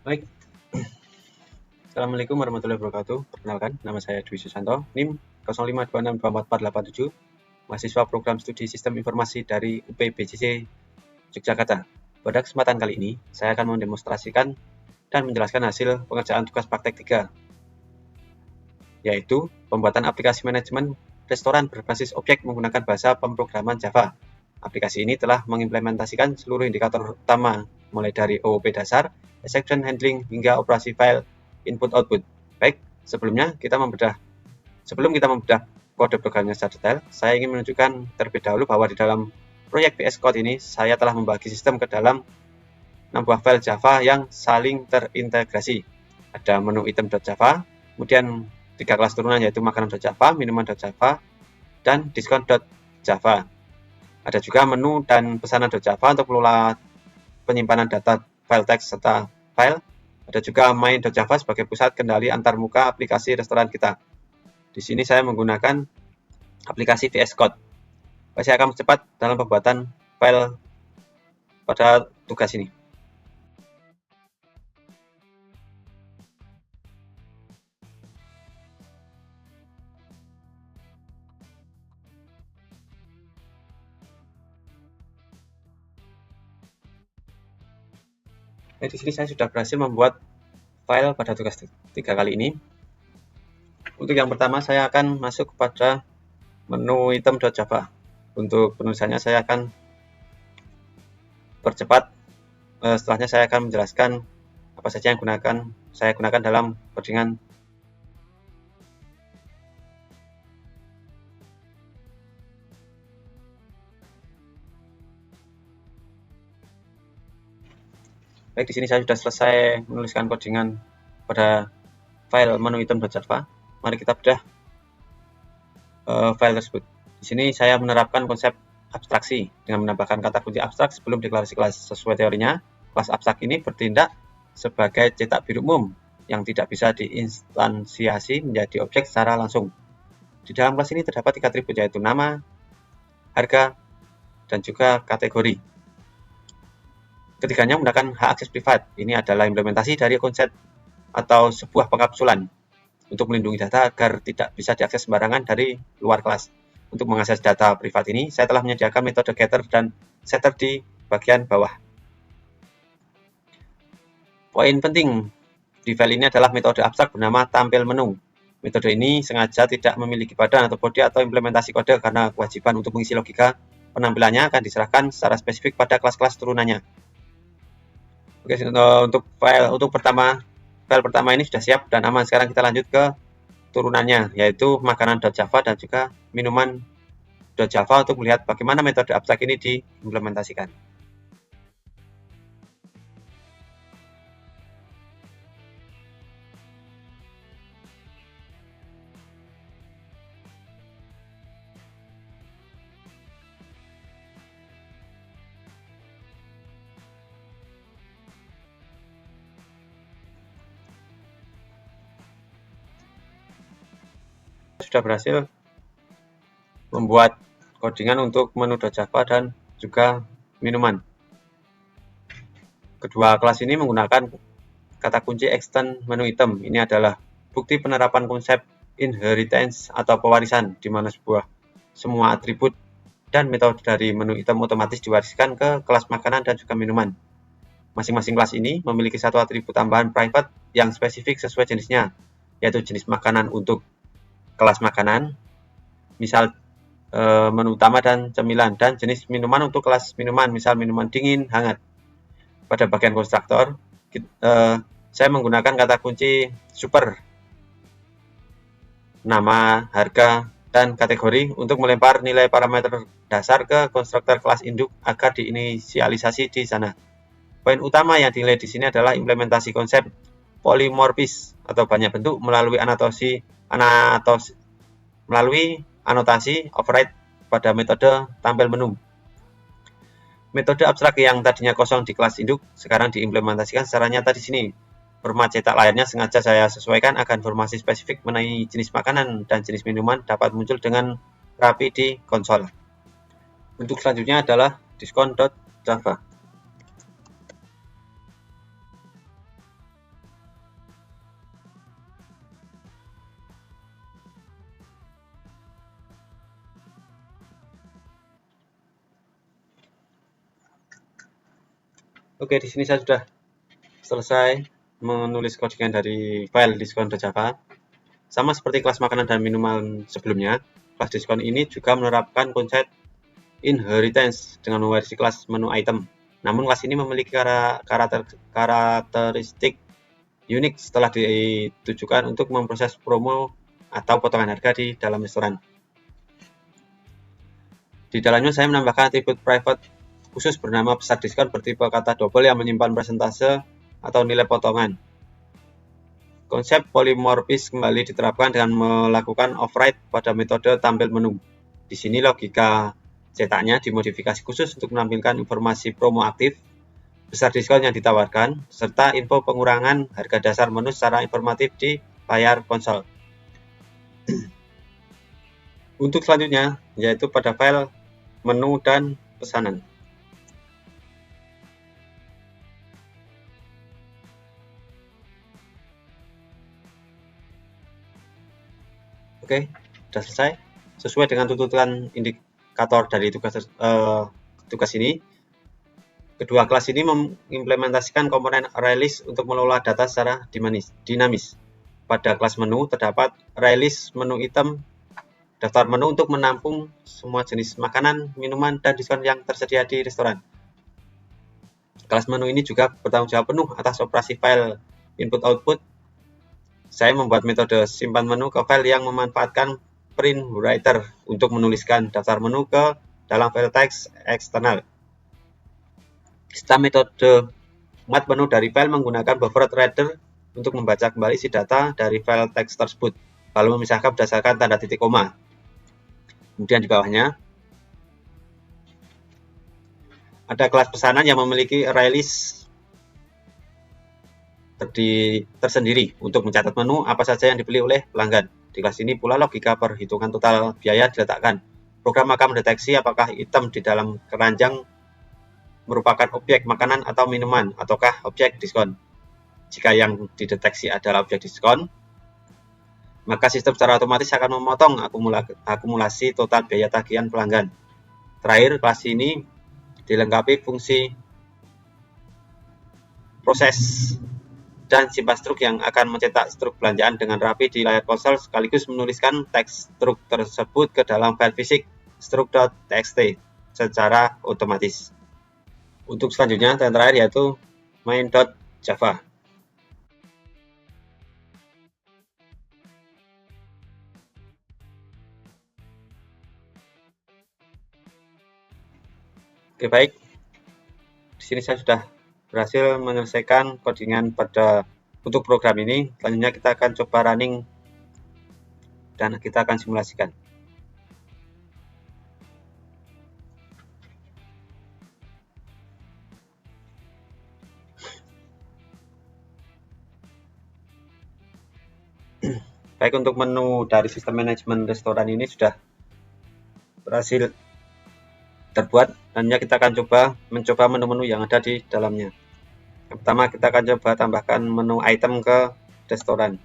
Baik, Assalamualaikum warahmatullahi wabarakatuh. Perkenalkan, nama saya Dwi Susanto, NIM 0526244487, mahasiswa program studi Sistem Informasi dari UPBJC Yogyakarta. Pada kesempatan kali ini, saya akan mendemonstrasikan dan menjelaskan hasil pengerjaan tugas praktek 3, yaitu pembuatan aplikasi manajemen restoran berbasis objek menggunakan bahasa pemrograman Java. Aplikasi ini telah mengimplementasikan seluruh indikator utama, mulai dari OOP dasar, exception handling, hingga operasi file input-output. Baik, sebelum kita membedah kode programnya secara detail, saya ingin menunjukkan terlebih dahulu bahwa di dalam proyek VS Code ini, saya telah membagi sistem ke dalam 6 buah file Java yang saling terintegrasi. Ada menu item.java, kemudian 3 kelas turunan yaitu makanan.java, minuman.java, dan diskon.java. Ada juga menu dan pesanan.java untuk mengelola penyimpanan data file teks serta file. Ada juga main.java sebagai pusat kendali antarmuka aplikasi restoran kita. Di sini saya menggunakan aplikasi VS Code. Saya akan cepat dalam pembuatan file pada tugas ini. Di sini saya sudah berhasil membuat file pada tugas 3 kali ini. Untuk yang pertama, saya akan masuk kepada menu item.java. Untuk penulisannya saya akan percepat. Setelahnya saya akan menjelaskan apa saja yang saya gunakan dalam codingan. Baik, di sini saya sudah selesai menuliskan codingan pada file menu item.java. Mari kita bedah file tersebut. Di sini saya menerapkan konsep abstraksi dengan menambahkan kata kunci abstrak sebelum deklarasi kelas. Sesuai teorinya, kelas abstrak ini bertindak sebagai cetak biru umum yang tidak bisa diinstansiasi menjadi objek secara langsung. Di dalam kelas ini terdapat 3 atribut, yaitu nama, harga, dan juga kategori. Ketiganya menggunakan hak akses privat. Ini adalah implementasi dari konsep atau sebuah pengkapsulan untuk melindungi data agar tidak bisa diakses sembarangan dari luar kelas. Untuk mengakses data privat ini, saya telah menyediakan metode getter dan setter di bagian bawah. Poin penting di file ini adalah metode abstrak bernama tampil menu. Metode ini sengaja tidak memiliki badan atau body atau implementasi kode karena kewajiban untuk mengisi logika penampilannya akan diserahkan secara spesifik pada kelas-kelas turunannya. Oke, untuk file pertama ini sudah siap dan aman. Sekarang kita lanjut ke turunannya, yaitu makanan.java dan juga minuman.java untuk melihat bagaimana metode abstrak ini diimplementasikan. Sudah berhasil membuat codingan untuk menu.java dan juga minuman. Kedua kelas ini menggunakan kata kunci extend menu item. Ini adalah bukti penerapan konsep inheritance atau pewarisan, di mana semua atribut dan metode dari menu item otomatis diwariskan ke kelas makanan dan juga minuman. Masing-masing kelas ini memiliki satu atribut tambahan private yang spesifik sesuai jenisnya, yaitu jenis makanan untuk kelas makanan, misal menu utama dan cemilan, dan jenis minuman untuk kelas minuman, misal minuman dingin, hangat. Pada bagian konstruktor, saya menggunakan kata kunci super, nama, harga, dan kategori untuk melempar nilai parameter dasar ke konstruktor kelas induk agar diinisialisasi di sana. Poin utama yang dinilai di sini adalah implementasi konsep polymorphis atau banyak bentuk melalui anotasi override pada metode tampil menu. Metode abstrak yang tadinya kosong di kelas induk sekarang diimplementasikan secara nyata di sini. Format cetak layarnya sengaja saya sesuaikan agar informasi spesifik mengenai jenis makanan dan jenis minuman dapat muncul dengan rapi di konsol. Untuk selanjutnya adalah diskon.java. Oke, di sini saya sudah selesai menulis codingan dari file diskon.java. Sama seperti kelas makanan dan minuman sebelumnya, kelas diskon ini juga menerapkan konsep inheritance dengan mewarisi kelas menu item. Namun kelas ini memiliki karakteristik unik setelah ditujukan untuk memproses promo atau potongan harga di dalam restoran. Di dalamnya saya menambahkan atribut private khusus bernama besar diskon bertipe kata double yang menyimpan persentase atau nilai potongan. Konsep polimorfis kembali diterapkan dengan melakukan override pada metode tampil menu. Di sini logika cetaknya dimodifikasi khusus untuk menampilkan informasi promo aktif, besar diskon yang ditawarkan, serta info pengurangan harga dasar menu secara informatif di layar konsol. Untuk selanjutnya, yaitu pada file menu dan pesanan. Oke, sudah selesai. Sesuai dengan tuntutan indikator dari tugas ini, kedua kelas ini mengimplementasikan komponen ArrayList untuk mengelola data secara dinamis. Pada kelas menu terdapat ArrayList menu item, daftar menu untuk menampung semua jenis makanan, minuman, dan diskon yang tersedia di restoran. Kelas menu ini juga bertanggung jawab penuh atas operasi file input-output. Saya membuat metode simpan menu ke file yang memanfaatkan print writer untuk menuliskan daftar menu ke dalam file teks eksternal. Setelah metode mat menu dari file menggunakan buffer reader untuk membaca kembali isi data dari file teks tersebut, lalu memisahkan berdasarkan tanda titik koma. Kemudian di bawahnya ada kelas pesanan yang memiliki ArrayList tersendiri untuk mencatat menu apa saja yang dibeli oleh pelanggan. Di kelas ini pula logika perhitungan total biaya diletakkan. Program akan mendeteksi apakah item di dalam keranjang merupakan objek makanan atau minuman, ataukah objek diskon. Jika yang dideteksi adalah objek diskon, maka sistem secara otomatis akan memotong akumulasi total biaya tagihan pelanggan. Terakhir, kelas ini dilengkapi fungsi proses dan simpan struk yang akan mencetak struk belanjaan dengan rapi di layar konsol sekaligus menuliskan teks struk tersebut ke dalam file fisik struk.txt secara otomatis. Untuk selanjutnya, yang terakhir yaitu main.java. Oke, baik. Di sini saya sudah berhasil menyelesaikan codingan untuk program ini. Selanjutnya kita akan coba running dan kita akan simulasikan. Baik, untuk menu dari sistem manajemen restoran ini sudah berhasil terbuat. Selanjutnya kita akan mencoba menu-menu yang ada di dalamnya. Yang pertama, kita akan coba tambahkan menu item ke restoran.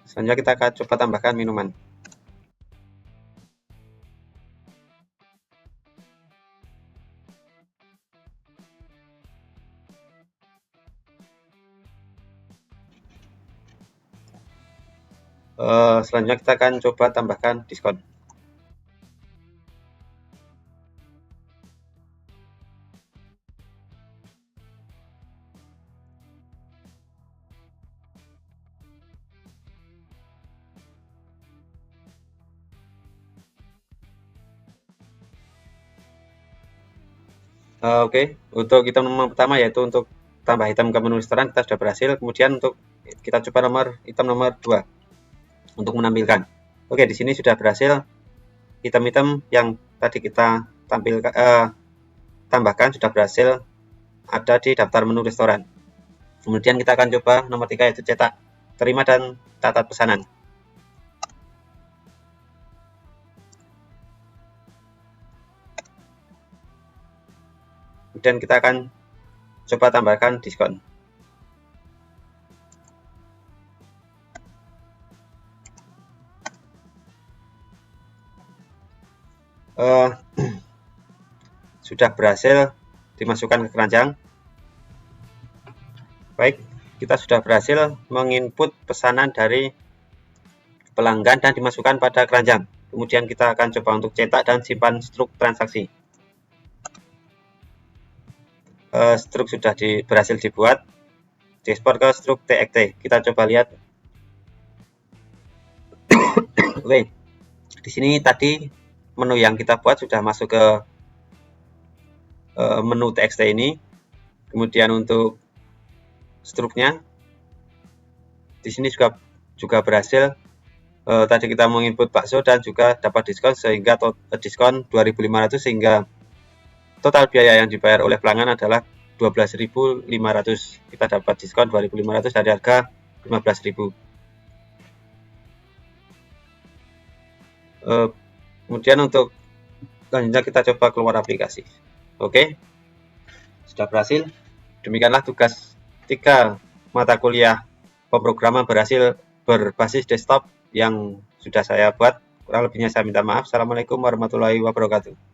Selanjutnya kita akan coba tambahkan minuman. Selanjutnya kita akan coba tambahkan diskon. Oke, untuk item nomor pertama yaitu untuk tambah item ke menu restoran kita sudah berhasil. Kemudian untuk kita coba item nomor 2 untuk menampilkan. Oke, di sini sudah berhasil item-item yang tadi kita tambahkan sudah berhasil ada di daftar menu restoran. Kemudian kita akan coba nomor 3 yaitu cetak, terima dan catat pesanan. Kemudian kita akan coba tambahkan diskon. Sudah berhasil dimasukkan ke keranjang. Baik, kita sudah berhasil menginput pesanan dari pelanggan dan dimasukkan pada keranjang. Kemudian kita akan coba untuk cetak dan simpan struk transaksi. Struk sudah berhasil dibuat, diekspor ke struk TXT. Kita coba lihat. Oke, di sini tadi menu yang kita buat sudah masuk ke menu TXT ini. Kemudian untuk struknya di sini juga berhasil. Tadi kita menginput bakso dan juga dapat diskon sehingga diskon 2.500 sehingga total biaya yang dibayar oleh pelanggan adalah 12.500. Kita dapat diskon 2.500 dari harga 15.000. Kemudian untuk selanjutnya kita coba keluar aplikasi. Oke, sudah berhasil. Demikianlah tugas 3 mata kuliah pemrograman berbasis desktop yang sudah saya buat. Kurang lebihnya saya minta maaf. Assalamualaikum warahmatullahi wabarakatuh.